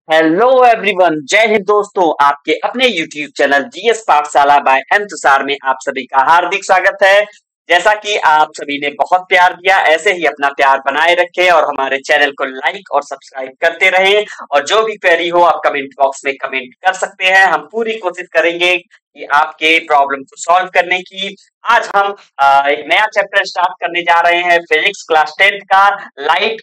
Hello everyone, जय हिंद दोस्तों। आपके अपने यूट्यूब चैनल जीएस पाठशाला बाय एम तुषार में आप सभी का हार्दिक स्वागत है। जैसा कि आप सभी ने बहुत प्यार दिया, ऐसे ही अपना प्यार बनाए रखें और हमारे चैनल को लाइक और सब्सक्राइब करते रहें। और जो भी क्वेरी हो आप कमेंट बॉक्स में कमेंट कर सकते हैं। हम पूरी कोशिश करेंगे कि आपके प्रॉब्लम को सॉल्व करने की। आज हम एक नया चैप्टर स्टार्ट करने जा रहे हैं, फिजिक्स क्लास 10th का लाइट।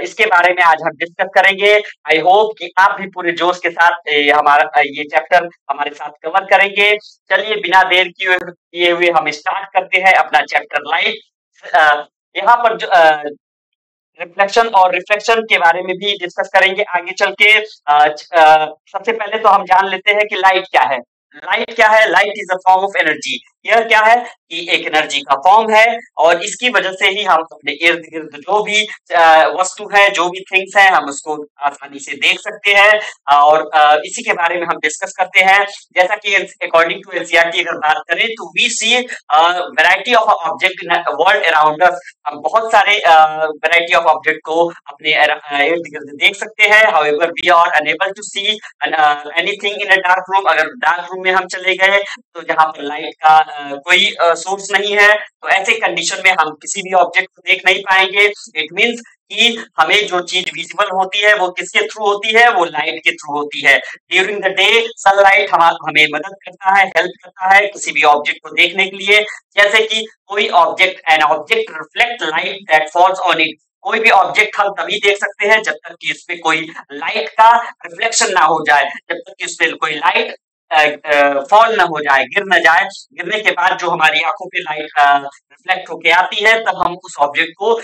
इसके बारे में आज हम डिस्कस करेंगे। आई होप कि आप भी पूरे जोश के साथ हमारा ये चैप्टर हमारे साथ कवर करेंगे। चलिए बिना देर किए हुए हम स्टार्ट करते हैं अपना चैप्टर लाइट। यहाँ पर रिफ्लेक्शन और रिफ्लेक्शन के बारे में भी डिस्कस करेंगे आगे चल के। सबसे पहले तो हम जान लेते हैं कि लाइट क्या है। लाइट क्या है? Light is a form of energy. यह क्या है कि एक एनर्जी का फॉर्म है और इसकी वजह से ही हम अपने इर्द गिर्द जो भी वस्तु है, जो भी थिंग्स है, हम उसको आसानी से देख सकते हैं। और इसी के बारे में हम डिस्कस करते हैं। जैसा कि अकॉर्डिंग टू एनसीईआरटी अगर बात करें तो we see variety of object in world around us. हम बहुत सारे वैरायटी ऑफ ऑब्जेक्ट को अपने इर्द गिर्द देख सकते हैं। However we are unable to see anything in a dark room. अगर डार्क रूम में हम चले गए तो जहां पर लाइट का कोई सोर्स नहीं है, तो ऐसे कंडीशन में हम किसी भी ऑब्जेक्ट को देख नहीं पाएंगे। इट मींस कि हमें जो चीज विजिबल होती है वो किसके थ्रू होती है? वो लाइट के थ्रू होती है। ड्यूरिंग द डे सनलाइट हमें मदद करता है, हेल्प करता है किसी भी ऑब्जेक्ट को देखने के लिए। जैसे कि कोई object an object reflect light that falls on it. कोई भी ऑब्जेक्ट हम तभी देख सकते हैं जब तक कि उसपे कोई लाइट का रिफ्लेक्शन ना हो जाए, जब तक कि उसपे कोई लाइट फॉल ना हो जाए, गिर ना जाए। गिरने के बाद जो हमारी आंखों पे लाइट रिफ्लेक्ट होके आती है, तब हम उस ऑब्जेक्ट को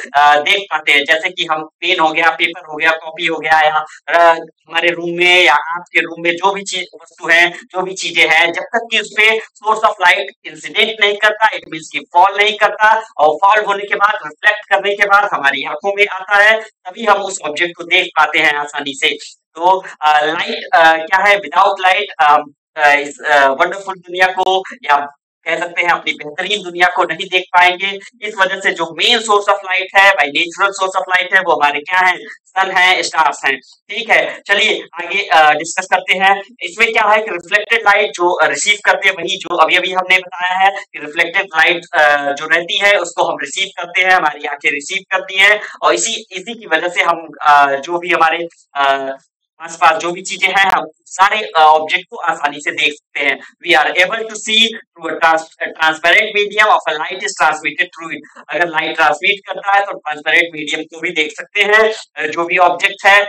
देख पाते हैं। जैसे कि हम पेन हो गया, पेपर हो गया, कॉपी हो गया, या हमारे रूम में या आपके रूम में जो भी चीज वस्तु है, जो भी चीजें हैं, जब तक कि उसपे सोर्स ऑफ लाइट इंसिडेंट नहीं करता, इट मीन्स कि फॉल नहीं करता, और फॉल होने के बाद रिफ्लेक्ट करने के बाद हमारी आंखों में आता है, तभी हम उस ऑब्जेक्ट को देख पाते हैं आसानी से। तो लाइट क्या है? विदाउट लाइट इस वंडरफुल दुनिया को, या कह सकते हैं अपनी बेहतरीन दुनिया को नहीं देख पाएंगे। इस वजह से जो मेन सोर्स ऑफ लाइट है, भाई नेचुरल सोर्स ऑफ लाइट है, वो हमारे क्या है? सन है, स्टार्स हैं। ठीक है, चलिए आगे डिस्कस करते हैं। इसमें क्या है कि रिफ्लेक्टेड लाइट जो रिसीव करते हैं, वही जो अभी अभी हमने बताया है कि रिफ्लेक्टेड लाइट जो रहती है उसको हम रिसीव करते हैं, हमारी आंखें रिसीव करती हैं। और इसी इसी की वजह से हम जो भी हमारे आसपास जो भी चीजें हैं, हम सारे ऑब्जेक्ट को आसानी से देख सकते हैं। We are able to see through transparent medium of a light is transmitted through it. अगर लाइट ट्रांसमिट करता है तो ट्रांसपेरेंट मीडियम को भी देख सकते हैं। जो भी ऑब्जेक्ट है,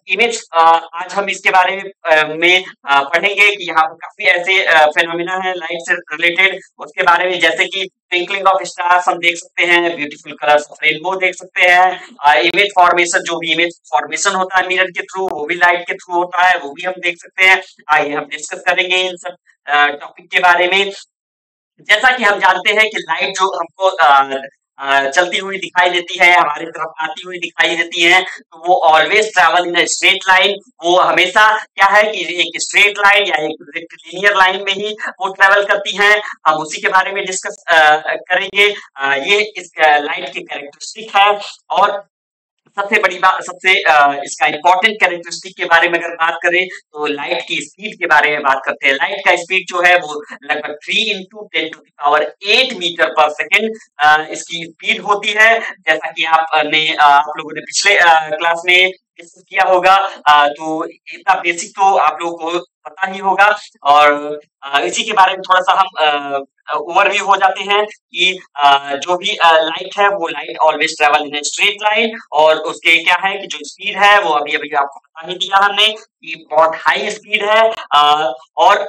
इमेज, आज हम इसके बारे में पढ़ेंगे कि यहाँ पर काफी ऐसे फिनोमिना है लाइट से रिलेटेड, उसके बारे में। जैसे कि ट्विंकलिंग ऑफ स्टार्स हम देख सकते हैं, ब्यूटीफुल कलर्स ऑफ रेनबो देख सकते हैं, इमेज फॉर्मेशन, जो भी इमेज फॉर्मेशन होता है मिरर के थ्रू, वो भी लाइट के थ्रू होता है, वो भी हम देख सकते हैं। आइए हम डिस्कस करेंगे इन सब टॉपिक के बारे में। जैसा कि हम जानते हैं कि लाइट जो हमको चलती हुई दिखाई देती है, हमारी तरफ आती हुई दिखाई देती है, तो वो always travel in a straight line. वो हमेशा क्या है कि एक स्ट्रेट लाइन या एक रेक्टिलिनियर लाइन में ही वो ट्रैवल करती हैं। हम उसी के बारे में डिस्कस करेंगे। ये इस लाइट की कैरेक्टरिस्टिक है। और सबसे बड़ी बात, सबसे इसका इंपॉर्टेंट कैरेक्टरिस्टिक के बारे में अगर बात करें तो लाइट की स्पीड के बारे में बात करते हैं। लाइट का स्पीड जो है वो लगभग 3 इंटू 10⁸ मीटर पर सेकेंड इसकी स्पीड होती है। जैसा कि आप लोगों ने पिछले क्लास में डिस्कस किया होगा, तो इतना बेसिक तो आप लोगों को पता ही होगा। और इसी के बारे में थोड़ा सा हम ओवरव्यू हो जाते हैं कि जो भी लाइट है, वो light always travel in straight line. और उसके क्या है कि जो स्पीड है वो अभी अभी आपको बता ही दिया हमने कि बहुत हाई स्पीड है। और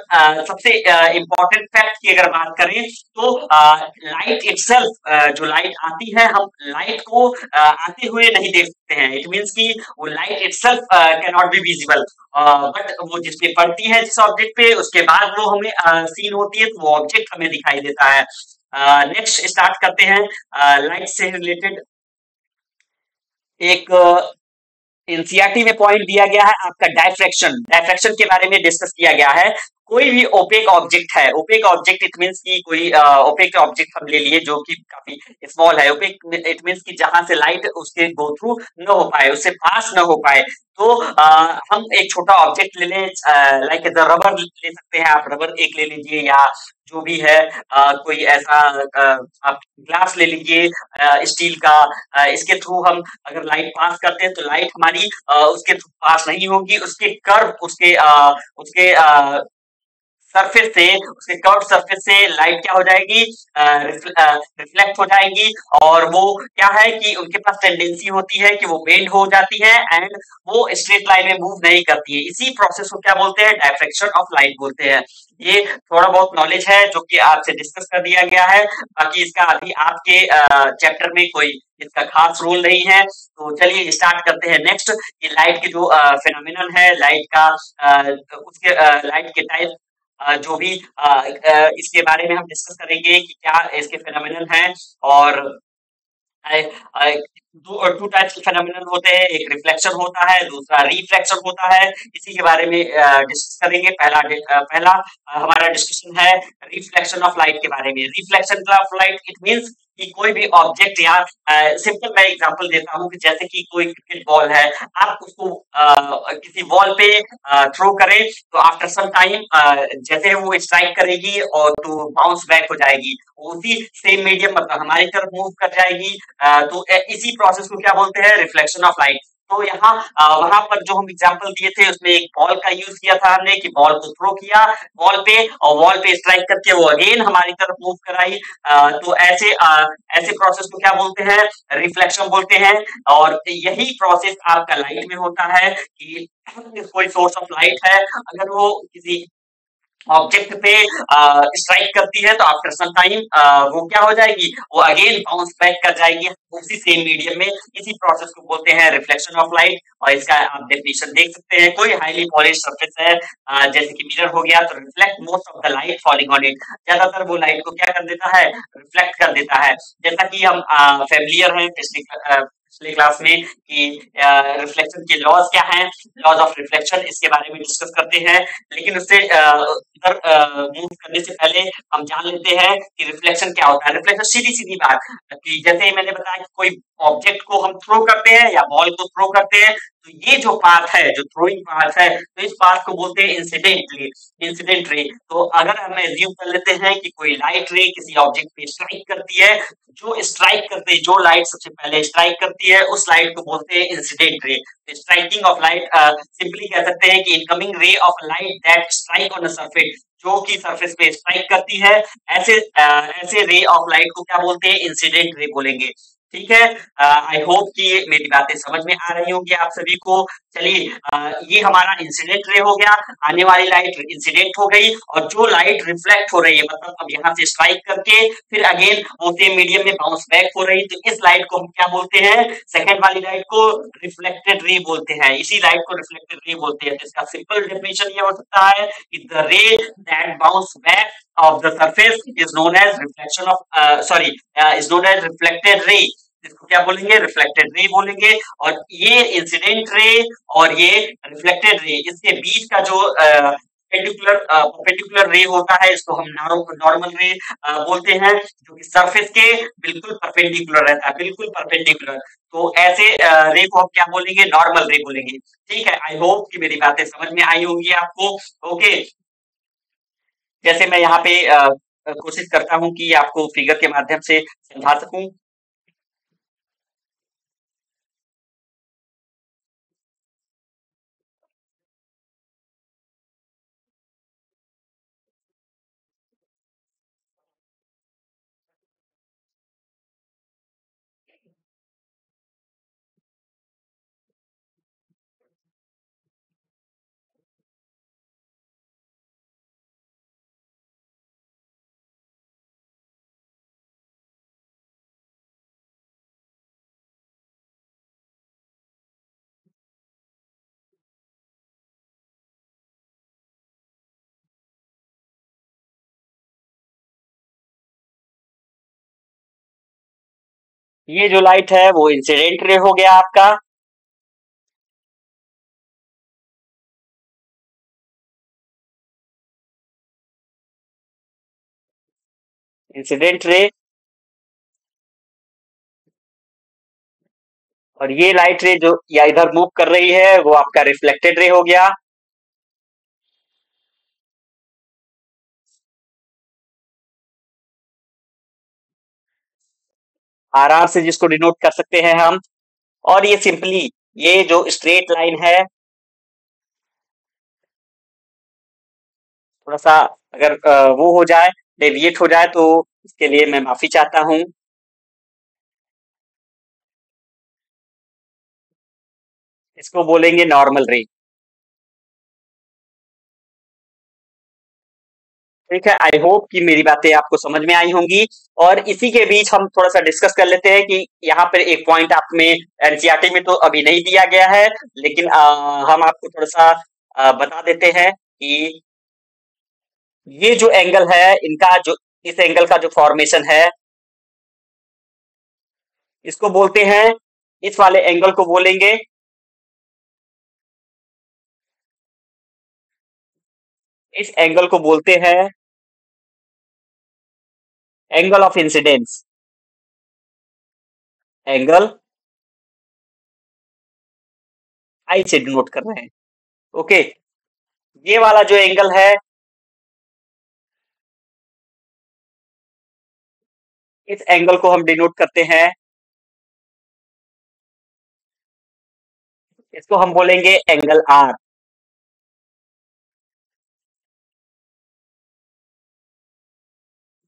सबसे इम्पोर्टेंट फैक्ट की अगर बात करें तो लाइट इटसेल्फ, जो लाइट आती है, हम लाइट को आते हुए नहीं देख सकते हैं। इट मींस कि वो light itself can not be visible, but वो जिसपे पड़ती है जिस ऑब्जेक्ट पे, उसके बाद वो हमें सीन होती है, तो वो ऑब्जेक्ट हमें दिखाई देता है। नेक्स्ट स्टार्ट करते हैं लाइट से रिलेटेड। एक एनसीईआरटी में पॉइंट दिया गया है आपका डायफ्रैक्शन। डायफ्रैक्शन के बारे में डिस्कस किया गया है। कोई भी ओपेक ऑब्जेक्ट है, ओपेक ऑब्जेक्ट इट मीन्स कि कोई ओपेक ऑब्जेक्ट हम ले लिए जो कि काफी स्मॉल है। ओपेक इट मीन्स कि जहां से लाइट उसके गो थ्रू न हो पाए, उससे पास न हो पाए। तो हम एक छोटा ऑब्जेक्ट ले लें, लाइक द रबर ले सकते हैं आप, रबर एक ले लीजिए, या जो भी है कोई ऐसा आप ग्लास ले लीजिए स्टील का। इसके थ्रू हम अगर लाइट पास करते हैं तो लाइट हमारी उसके थ्रू पास नहीं होगी, उसके कर्व उसके सरफेस से, उसके कर्व सरफेस से लाइट क्या हो जाएगी, रिफ्लेक्ट हो जाएगी। और वो क्या है कि उनके पास टेंडेंसी होती है कि वो बेंड हो जाती है एंड वो स्ट्रेट लाइन में मूव नहीं करती है। इसी प्रोसेस को क्या बोलते हैं, डायफ्रेक्शन ऑफ लाइट बोलते हैं। ये थोड़ा बहुत नॉलेज है जो कि आपसे डिस्कस कर दिया गया है, बाकी इसका अभी आपके चैप्टर में कोई इसका खास रोल नहीं है। तो चलिए स्टार्ट करते हैं नेक्स्ट, कि लाइट के जो फिनोमिनन है, लाइट का उसके लाइट के टाइप जो भी इसके बारे में हम डिस्कस करेंगे कि क्या इसके फिनोमिनन हैं। और I, I, टू टाइप्स के फेनोमेनन होते हैं, एक रिफ्लेक्शन होता है, दूसरा रिफ्लेक्शन होता है। इसी के बारे में डिस्कस करेंगे। पहला हमारा डिस्कशन है रिफ्लेक्शन ऑफ लाइट के बारे में। Reflection of light it means कि कोई भी ऑब्जेक्ट, या सिंपल मैं एग्जांपल देता हूँ कि जैसे कि कोई क्रिकेट बॉल है, आप उसको किसी वॉल पे थ्रो करें तो आफ्टर सम टाइम जैसे वो स्ट्राइक करेगी और तो बाउंस बैक हो जाएगी, उसी सेम मीडियम मतलब हमारी तरफ मूव कर जाएगी। तो इसी प्रोसेस को क्या बोलते हैं, रिफ्लेक्शन ऑफ लाइट। तो यहाँ वहां पर जो हम एग्जांपल दिए थे उसमें एक बॉल का यूज किया था हमने, कि बॉल को थ्रो किया वॉल पे और वॉल पे स्ट्राइक करके वो अगेन हमारी तरफ मूव कराई। तो ऐसे प्रोसेस को क्या बोलते हैं, रिफ्लेक्शन बोलते हैं। और यही प्रोसेस आपका लाइट में होता है कि कोई सोर्स ऑफ लाइट है, अगर वो किसी ऑब्जेक्ट पे स्ट्राइक करती है तो आफ्टर सम टाइम वो क्या हो जाएगी, वो अगेन बाउंस बैक कर जाएगी उसी सेम मीडियम में। इसी प्रोसेस को बोलते हैं रिफ्लेक्शन ऑफ लाइट। और इसका आप डेफिनेशन देख सकते हैं, कोई हाईली पॉलिश सरफेस है जैसे कि मिरर हो गया, तो reflect most of the light falling on it, ज्यादातर वो लाइट को क्या कर देता है, रिफ्लेक्ट कर देता है। जैसा कि हम फेमिलियर हैं पिछले क्लास में कि रिफ्लेक्शन के लॉज क्या हैं, लॉज ऑफ रिफ्लेक्शन, इसके बारे में डिस्कस करते हैं। लेकिन उससे उधर मूव करने से पहले हम जान लेते हैं कि रिफ्लेक्शन क्या होता है। रिफ्लेक्शन सीधी सीधी बात, कि जैसे ही मैंने बताया कि कोई ऑब्जेक्ट को हम थ्रो करते हैं या बॉल को थ्रो करते हैं, तो ये जो पार्ट है, जो थ्रोइंग पार्ट है, तो इस पार्ट को बोलते हैं इंसिडेंट रे। इंसिडेंट रे, तो अगर हम एज्यूम कर लेते हैं कि कोई लाइट रे किसी ऑब्जेक्ट पे स्ट्राइक करती है, जो स्ट्राइक करते हैं, जो लाइट सबसे पहले स्ट्राइक करती है उस लाइट को बोलते हैं incident ray. Striking off light, simply कह सकते हैं कि incoming ray of light that strike on a surface, जो कि सरफेस पे स्ट्राइक करती है, ऐसे रे ऑफ लाइट को क्या बोलते हैं, इंसिडेंट रे बोलेंगे। ठीक है, आई होप कि मेरी बातें समझ में आ रही होंगी आप सभी को। चलिए ये हमारा इंसिडेंट रे हो गया, आने वाली लाइट इंसिडेंट हो गई, और जो लाइट रिफ्लेक्ट हो रही है, मतलब अब यहाँ से स्ट्राइक करके फिर अगेन वो सेम मीडियम में बाउंस बैक हो रही, तो इस लाइट को हम क्या बोलते हैं, सेकंड वाली लाइट को रिफ्लेक्टेड रे बोलते हैं। इसी लाइट को रिफ्लेक्टेड रे बोलते हैं। तो इसका सिंपल डेफिनेशन ये हो सकता है कि द रे that bounce back of the surface is known as reflection of sorry is known as reflected ray। इसको क्या बोलेंगे, रिफ्लेक्टेड रे बोलेंगे। और ये इंसिडेंट रे और ये रिफ्लेक्टेड रे, इसके बीच का जो परपेंडिकुलर रे होता है, इसको हम नॉर्मल रे बोलते हैं, जो कि सरफेस के बिल्कुल परपेंडिकुलर रहता है, बिल्कुल परपेंडिकुलर। तो ऐसे रे को हम क्या बोलेंगे, नॉर्मल रे बोलेंगे। ठीक है, आई होप कि मेरी बातें समझ में आई होंगी आपको। ओके, जैसे मैं यहाँ पे कोशिश करता हूँ कि आपको फिगर के माध्यम से समझा सकूं। ये जो लाइट है वो इंसिडेंट रे हो गया आपका। इंसिडेंट रे, और ये लाइट रे जो या इधर मूव कर रही है वो आपका रिफ्लेक्टेड रे हो गया। आर से जिसको डिनोट कर सकते हैं हम। और ये सिंपली ये जो स्ट्रेट लाइन है, थोड़ा सा अगर वो हो जाए, डेविएट हो जाए, तो इसके लिए मैं माफी चाहता हूँ। इसको बोलेंगे नॉर्मल रे। ठीक है, आई होप कि मेरी बातें आपको समझ में आई होंगी। और इसी के बीच हम थोड़ा सा डिस्कस कर लेते हैं कि यहाँ पर एक पॉइंट आप में एनसीईआरटी में तो अभी नहीं दिया गया है, लेकिन हम आपको थोड़ा सा बता देते हैं कि ये जो एंगल है इनका जो इस एंगल का जो फॉर्मेशन है, इसको बोलते हैं, इस वाले एंगल को बोलेंगे, इस एंगल को बोलते हैं एंगल ऑफ इंसिडेंस। एंगल आई से डिनोट कर रहे हैं। ओके, ये वाला जो एंगल है, इस एंगल को हम डिनोट करते हैं, इसको हम बोलेंगे एंगल आर।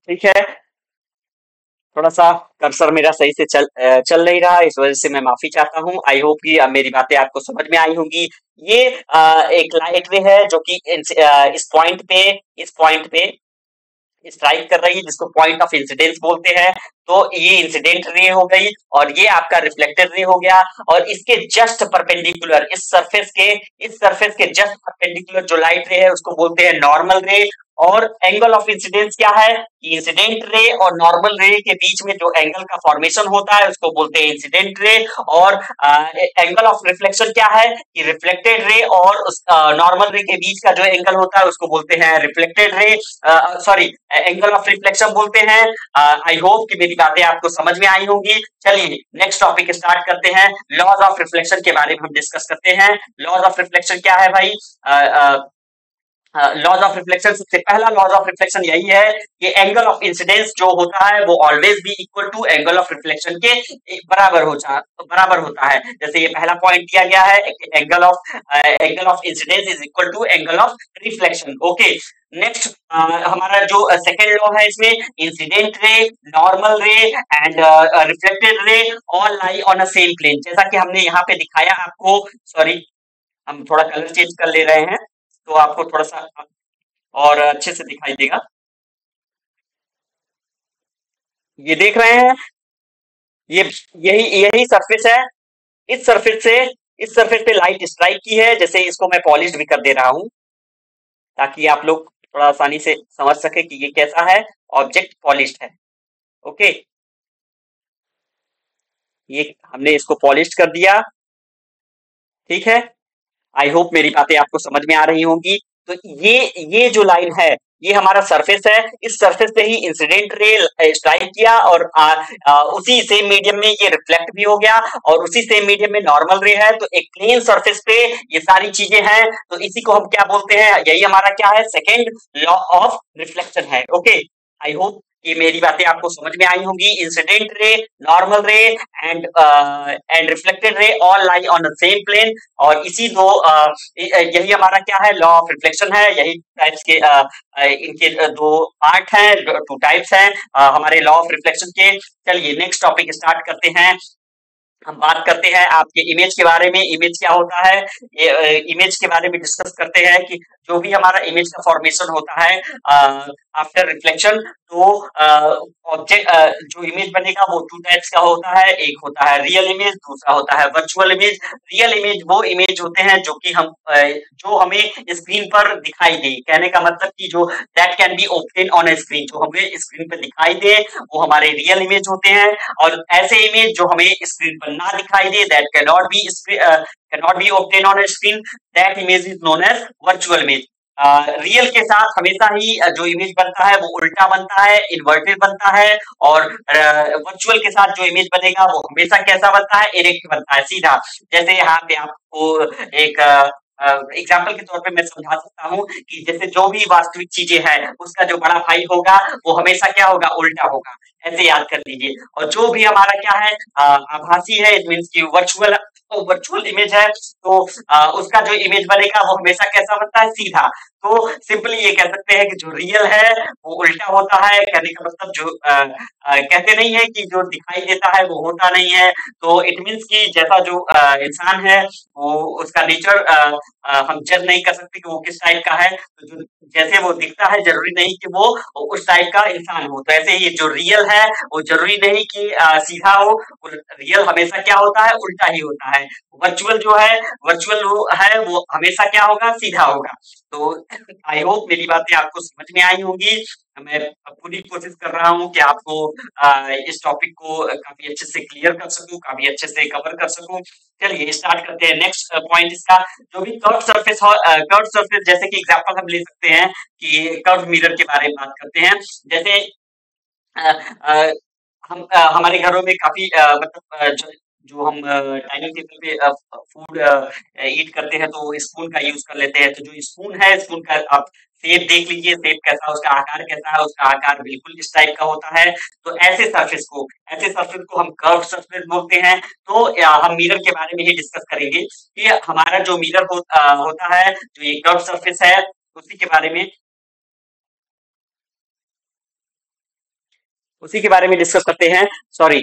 ठीक है, थोड़ा सा कर्सर मेरा सही से चल नहीं रहा, इस वजह से मैं माफी चाहता हूँ। आई होप कि मेरी बातें आपको समझ में आई होंगी। ये एक लाइट वे है जो कि इस पॉइंट पे स्ट्राइक कर रही है, जिसको पॉइंट ऑफ इंसिडेंस बोलते हैं। तो ये इंसिडेंट रे हो गई, और ये आपका रिफ्लेक्टेड रे हो गया। और इसके जस्ट परपेंडिकुलर इस सरफेस के जस्ट परपेंडिकुलर जो लाइट रे है उसको बोलते हैं नॉर्मल रे। और एंगल ऑफ इंसिडेंस क्या है कि इंसिडेंट रे और नॉर्मल रे के बीच में जो एंगल का फॉर्मेशन होता है उसको बोलते हैं इंसिडेंट रे। और एंगल ऑफ रिफ्लेक्शन क्या है कि रिफ्लेक्टेड रे और उस नॉर्मल रे के बीच का जो एंगल होता है उसको बोलते हैं reflected ray, sorry, angle of reflection बोलते हैं। आई होप कि मेरी बातें आपको समझ में आई होंगी। चलिए नेक्स्ट टॉपिक स्टार्ट करते हैं। लॉज ऑफ रिफ्लेक्शन के बारे में हम डिस्कस करते हैं। लॉज ऑफ रिफ्लेक्शन क्या है भाई? लॉज ऑफ रिफ्लेक्शन, सबसे पहला लॉज ऑफ रिफ्लेक्शन यही है कि एंगल ऑफ इंसिडेंस जो होता है वो ऑलवेज भी equal to angle of reflection के बराबर होता है। जैसे ये पहला पॉइंट दिया गया है, angle of incidence is equal to angle of reflection. Okay, next हमारा जो सेकेंड लॉ है इसमें, incident ray, normal ray and reflected ray all lie on a same plane. जैसा कि हमने यहाँ पे दिखाया आपको, सॉरी हम थोड़ा कलर चेंज कर ले रहे हैं तो आपको थोड़ा सा और अच्छे से दिखाई देगा। ये देख रहे हैं, ये यही यही सरफेस है। इस सरफेस से इस सरफेस पे लाइट स्ट्राइक की है। जैसे इसको मैं पॉलिश भी कर दे रहा हूं ताकि आप लोग थोड़ा आसानी से समझ सके कि ये कैसा है। ऑब्जेक्ट पॉलिश्ड है। ओके, ये हमने इसको पॉलिश कर दिया। ठीक है, आई होप मेरी बातें आपको समझ में आ रही होंगी। तो ये जो लाइन है, ये हमारा सरफेस है। इस सरफेस पे ही इंसिडेंट रे स्ट्राइक किया, और उसी सेम मीडियम में ये रिफ्लेक्ट भी हो गया, और उसी सेम मीडियम में नॉर्मल रे है। तो एक प्लेन सरफेस पे ये सारी चीजें हैं, तो इसी को हम क्या बोलते हैं, यही हमारा क्या है, सेकेंड लॉ ऑफ रिफ्लेक्शन है। ओके, आई होप ये मेरी बातें आपको समझ में आई होंगी। Incident ray, normal ray and reflected ray all lie on the same plane. और इसी दो यही हमारा क्या है, लॉ ऑफ रिफ्लेक्शन है। यही टाइप्स के इनके दो पार्ट हैं, टू टाइप्स हैं हमारे लॉ ऑफ रिफ्लेक्शन के। चलिए नेक्स्ट टॉपिक स्टार्ट करते हैं। हम बात करते हैं आपके इमेज के बारे में। इमेज क्या होता है, इमेज के बारे में डिस्कस करते हैं कि जो भी हमारा इमेज का फॉर्मेशन होता है आफ्टर रिफ्लेक्शन, तो ऑब्जेक्ट जो इमेज बनेगा वो टू टाइप्स का होता है। एक होता है रियल इमेज, दूसरा होता है वर्चुअल इमेज। रियल इमेज वो इमेज होते हैं जो कि जो हमें स्क्रीन पर दिखाई दे। कहने का मतलब कि जो that can be obtain on A screen, जो हमें स्क्रीन पर दिखाई दे वो हमारे रियल इमेज होते हैं। और ऐसे इमेज जो हमें स्क्रीन पर ना दिखाई दे, that can not be obtain on screen, that image is known as virtual image. Real के साथ हमेशा ही जो इमेज बनता है वो उल्टा बनता है, इन्वर्टेड बनता है, और वर्चुअल के साथ जो इमेज बनेगा वो हमेशा कैसा बनता है, इरेक्ट बनता है, सीधा। जैसे यहाँ पे आपको एक एग्जाम्पल के तौर पे मैं समझा सकता हूँ कि जैसे जो भी वास्तविक चीजें हैं उसका जो बड़ा भाई होगा वो हमेशा क्या होगा, उल्टा होगा। ऐसे याद कर लीजिए। और जो भी हमारा क्या है, आभासी है, इट मीन्स की वर्चुअल, वर्चुअल इमेज है, तो उसका जो इमेज बनेगा वो हमेशा कैसा बनता है, सीधा। तो सिंपली ये कह सकते हैं कि जो रियल है वो उल्टा होता है। कहने का मतलब जो कहते नहीं है कि जो दिखाई देता है वो होता नहीं है। तो इट मीन्स कि जैसा जो इंसान है वो उसका नेचर हम जज नहीं कर सकते कि वो किस टाइप का है। तो जो जैसे वो दिखता है जरूरी नहीं कि वो उस टाइप का इंसान हो। तो ऐसे ही जो रियल है वो जरूरी नहीं कि सीधा हो। रियल हमेशा क्या होता है, उल्टा ही होता है। वर्चुअल जो है, वर्चुअल वो है वो हमेशा क्या होगा, सीधा होगा। तो आई होप मेरी बातें आपको समझ में आई होंगी। मैं पूरी कोशिश कर रहा हूँ कि आपको इस टॉपिक को काफी अच्छे से क्लियर कर सकूं, काफी अच्छे से कवर कर सकूं। चलिए स्टार्ट करते हैं नेक्स्ट पॉइंट इसका। जो भी कर्व सरफेस, कर्व सरफेस जैसे कि एग्जांपल हम ले सकते हैं कि कर्व मिरर के बारे में बात करते हैं। जैसे अ, अ, हम हमारे घरों में काफ़ी मतलब जो जो हम डाइनिंग टेबल पे फूड ईट करते हैं तो स्पून का यूज़ कर लेते हैं। तो जो स्पून है, स्पून का आप शेप देख लीजिए, शेप कैसा है, उसका आकार कैसा है, उसका आकार बिल्कुल इस टाइप का होता है। तो ऐसे सरफेस को हम कर्व सरफेस बोलते हैं। तो हम मिरर के बारे में ही डिस्कस करेंगे कि हमारा जो मिरर होता है, जो ये कर्व सरफेस है, उसी के बारे में डिस्कस करते हैं। सॉरी।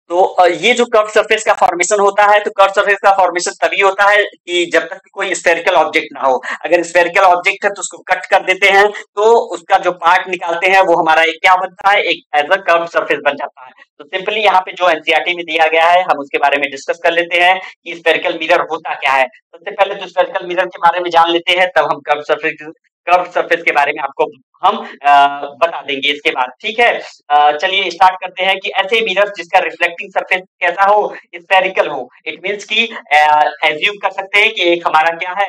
तो ये जो कर्व सरफेस का फॉर्मेशन होता है, तो कर्व सरफेस का फॉर्मेशन तभी होता है कि जब तक कि कोई स्फेरिकल ऑब्जेक्ट ना हो। अगर स्फेरिकल ऑब्जेक्ट है तो उसको कट कर देते हैं, तो उसका जो पार्ट निकालते हैं वो हमारा एक क्या बनता है, एक एज अ कर्व सरफेस बन जाता है। तो सिंपली यहाँ पे जो एनसीईआरटी में दिया गया है हम उसके बारे में डिस्कस कर लेते हैं कि स्फेरिकल मिरर होता क्या है। सबसे पहले तो स्फेरिकल मिरर के बारे में जान लेते हैं, तब हम कर्व सरफेस के बारे में आपको हम बता देंगे इसके बाद, ठीक है। चलिए स्टार्ट करते हैं कि ऐसे मिरर जिसका रिफ्लेक्टिंग सरफेस कैसा हो, स्फेरिकल हो। इट मींस कि एज्यूम कर सकते हैं कि एक हमारा क्या है,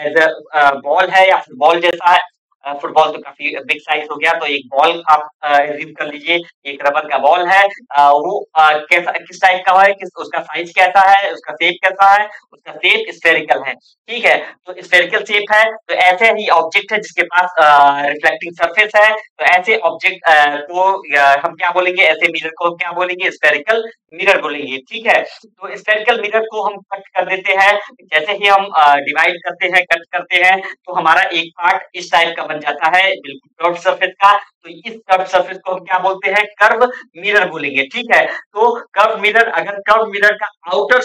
एज अ बॉल है या फुटबॉल जैसा है। फुटबॉल तो काफी बिग साइज हो गया, तो एक बॉल आप एज्यूम कर लीजिए, एक रबर का बॉल है। वो कैसा, किस टाइप का है, किस उसका साइज कैसा है, उसका शेप कैसा है, उसका शेप स्फेरिकल है, ठीक है। तो स्फेरिकल शेप है, तो ऐसे ही ऑब्जेक्ट है जिसके पास रिफ्लेक्टिंग सरफेस है। तो ऐसे ऑब्जेक्ट को हम क्या बोलेंगे, ऐसे मिरर को हम क्या बोलेंगे, स्फेरिकल मिरर बोलेंगे, ठीक है। तो स्फेरिकल मिरर को हम कट कर देते हैं। जैसे ही हम डिवाइड करते हैं, कट करते हैं, तो हमारा एक पार्ट इस टाइप का बन जाता है, बिल्कुल कर्व सरफेस का। तो इस कर्व सरफेस को हम क्या बोलते हैं, कर्व मिरर बोलेंगे, ठीक है। तो कर्व मिरर, अगर कर्व मिरर का आउटर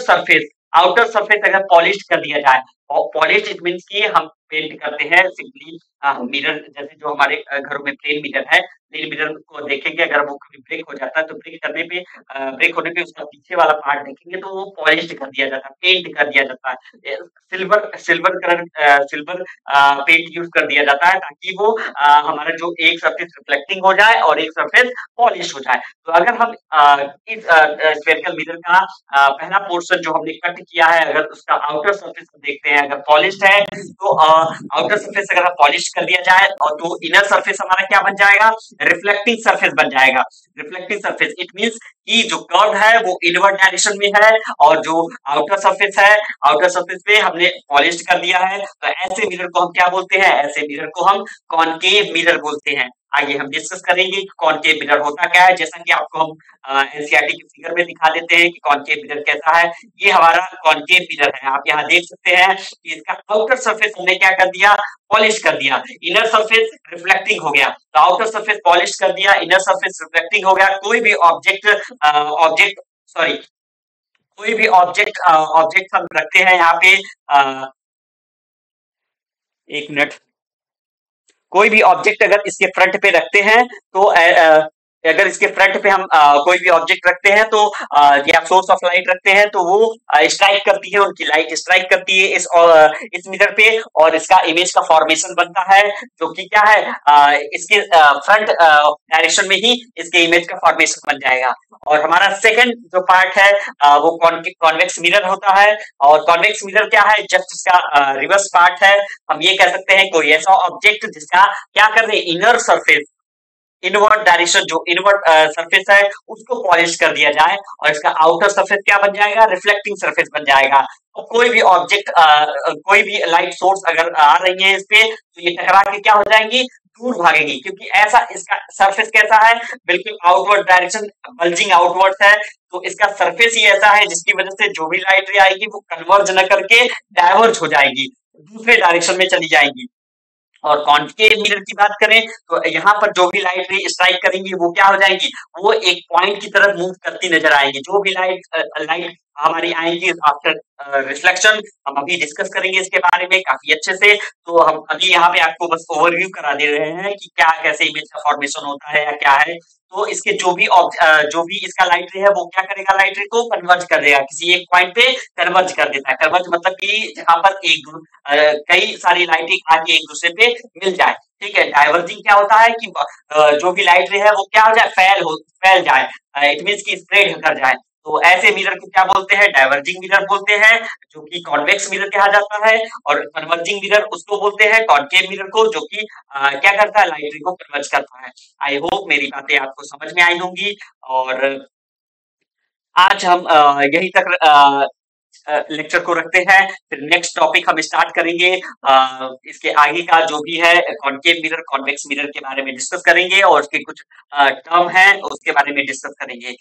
सरफेस अगर पॉलिश कर दिया जाए, पॉलिश इट मीन्स कि हम पेंट करते हैं सिंपली। मिरर जैसे जो हमारे घरों में प्लेन मिरर है, प्लेन मिरर को देखेंगे, अगर वो कभी ब्रेक हो जाता है तो ब्रेक होने पे उसका पीछे वाला पार्ट देखेंगे तो वो पॉलिश कर दिया जाता है, पेंट कर दिया जाता है। Silver silver colour silver paint use कर दिया जाता है ताकि वो हमारा जो एक सरफेस रिफ्लेक्टिंग हो जाए और एक सरफेस पॉलिश हो जाए। तो अगर हम इस स्फेरिकल मिरर का पहला पोर्शन जो हमने कट किया है, अगर उसका आउटर सरफेस देखते हैं, अगर पॉलिश्ड है तो आउटर सरफेस अगर पॉलिश कर दिया जाए और तो इनर सरफेस हमारा क्या बन जाएगा, रिफ्लेक्टिंग सरफेस बन जाएगा। रिफ्लेक्टिंग सरफेस इट मींस कि जो कर्व है वो इनवर्ड डायरेक्शन में है, और जो आउटर सरफेस है, आउटर सरफेस पे हमने पॉलिश कर दिया है। तो ऐसे मिरर को हम क्या बोलते हैं, ऐसे मिरर को हम कॉनकेव मिरर बोलते हैं। आइए हम डिस्कस करेंगे कि कॉनकेव मिरर होता क्या है, जैसा कि आपको हम एनसीईआरटी के फिगर में दिखा देते हैं कि कॉनकेव मिरर कैसा है। ये हमारा कॉनकेव मिरर है, आप यहाँ देख सकते हैं कि इसका आउटर सरफेस हमने क्या कर दिया, पॉलिश कर दिया। इनर सरफेस रिफ्लेक्टिंग हो गया, तो आउटर सरफेस पॉलिश कर दिया, इनर सरफेस रिफ्लेक्टिंग हो गया। कोई भी ऑब्जेक्ट ऑब्जेक्ट सॉरी कोई भी ऑब्जेक्ट हम रखते हैं यहाँ पे, एक मिनट, कोई भी ऑब्जेक्ट अगर इसके फ्रंट पे रखते हैं तो अगर इसके फ्रंट पे हम कोई भी ऑब्जेक्ट रखते हैं तो या सोर्स ऑफ लाइट रखते हैं तो वो स्ट्राइक करती है, उनकी लाइट स्ट्राइक करती है इस मिरर पे और इसका इमेज का फॉर्मेशन बनता है, जो कि क्या है इसके फ्रंट डायरेक्शन में ही इसके इमेज का फॉर्मेशन बन जाएगा। और हमारा सेकंड जो पार्ट है वो कॉन्वेक्स मिरर होता है। और कॉन्वेक्स मिरर क्या है, जस्ट इसका रिवर्स पार्ट है। हम ये कह सकते हैं कोई ऐसा ऑब्जेक्ट जिसका क्या कर रहे इनर सरफेस, इनवर्ट डायरेक्शन जो इनवर्ट सरफेस है उसको पॉलिश कर दिया जाए और इसका आउटर सरफेस क्या बन जाएगा, रिफ्लेक्टिंग सरफेस बन जाएगा। और कोई भी ऑब्जेक्ट कोई भी लाइट सोर्स अगर आ रही है इस पे तो ये टकरा के क्या हो जाएंगी, दूर भागेंगी, क्योंकि ऐसा इसका सरफेस कैसा है, बिल्कुल आउटवर्ड डायरेक्शन बल्जिंग आउटवर्ड है। तो इसका सरफेस ही ऐसा है जिसकी वजह से जो भी लाइट रे आएगी वो कन्वर्ज न करके डायवर्ज हो जाएगी, दूसरे डायरेक्शन में चली जाएंगी। और कॉन्केव मिरर की बात करें तो यहाँ पर जो भी लाइट रे स्ट्राइक करेंगी वो क्या हो जाएंगी, वो एक पॉइंट की तरफ मूव करती नजर आएंगी। जो भी लाइट हमारी आएंगी आफ्टर रिफ्लेक्शन, हम अभी डिस्कस करेंगे इसके बारे में काफी अच्छे से। तो हम अभी यहाँ पे आपको बस ओवरव्यू करा दे रहे हैं कि क्या कैसे इमेज का फॉर्मेशन होता है या क्या है। तो इसके जो भी इसका लाइट रे है वो क्या करेगा, लाइट रे को कन्वर्ज कर देगा, किसी एक पॉइंट पे कन्वर्ज कर देता है। कन्वर्ज मतलब कि जहां पर कई सारी लाइटें आके एक दूसरे पे मिल जाए। ठीक है, डाइवर्जिंग क्या होता है कि जो भी लाइट रे है वो क्या हो जाए, फैल जाए, इट मीन्स की स्प्रेड कर जाए। तो ऐसे मिरर को क्या बोलते हैं, डाइवर्जिंग मिरर बोलते हैं, जो कि कॉन्वेक्स मिरर कहा जाता है। और कन्वर्जिंग मिरर उसको बोलते हैं, कॉन्केव मिरर को, जो कि क्या करता है, लाइट रे को कन्वर्ज करता है। आई होप मेरी बातें आपको समझ में आई होंगी। और आज हम यहीं तक लेक्चर को रखते हैं, फिर नेक्स्ट टॉपिक हम स्टार्ट करेंगे। इसके आगे का जो भी है कॉन्केव मिरर कॉन्वेक्स मिरर के बारे में डिस्कस करेंगे और उसके कुछ टर्म हैं उसके बारे में डिस्कस करेंगे।